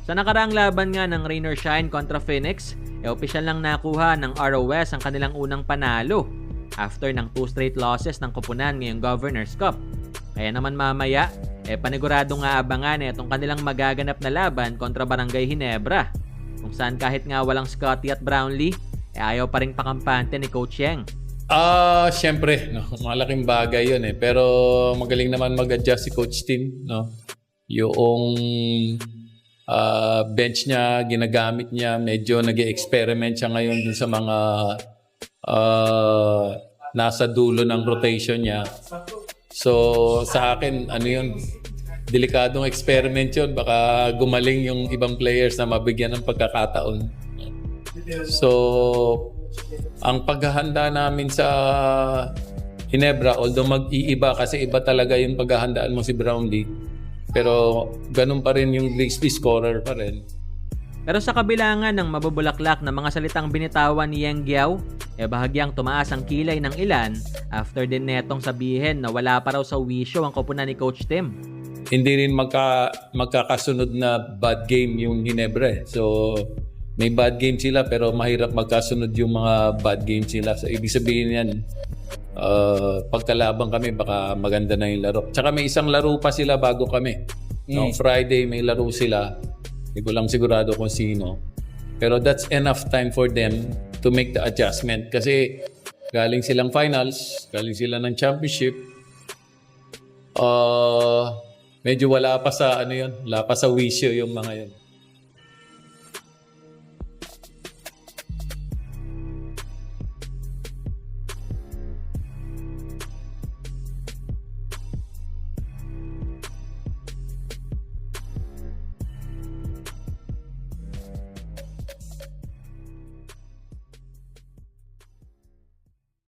Sa nakaraang laban nga ng Rain or Shine kontra Phoenix, opisyal lang nakuha ng ROS ang kanilang unang panalo after ng 2 straight losses ng koponan ngayong Governor's Cup. Kaya naman mamaya, panigurado nga abangan itong kanilang magaganap na laban kontra Barangay Ginebra, kung saan kahit nga walang Scotty at Brownlee, ayaw pa rin pakampante ni Coach Yeng. Siyempre, no, malaking bagay yun eh. Pero magaling naman mag-adjust si Coach Tim, no? Yung bench niya, ginagamit niya, medyo nag-experiment siya ngayon dun sa mga nasa dulo ng rotation niya. So, sa akin, ano yun, delikadong experiment yun. Baka gumaling yung ibang players na mabigyan ng pagkakataon. So, ang paghahanda namin sa Ginebra, although mag-iiba kasi iba talaga yung paghahandaan mo si Brownlee, pero ganun pa rin yung Grizzly scorer pa rin. Pero sa kabilangan ng mabubulaklak na mga salitang binitawan ni Yeng Guiao, bahagyang tumaas ang kilay ng ilan after din netong sabihin na wala pa raw sa wisyo ang koponan ni Coach Tim. Hindi rin magkakasunod na bad game yung Ginebra. So, may bad game sila pero mahirap magkasunod yung mga bad game sila. So, ibig sabihin yan, pagkalaban kami, baka maganda na yung laro. Tsaka may isang laro pa sila bago kami. No, Friday may laro sila. Hindi ko lang sigurado kung sino. Pero that's enough time for them to make the adjustment. Kasi galing silang finals, galing sila ng championship. Medyo wala pa sa wala pa sa wisyo yung mga yun.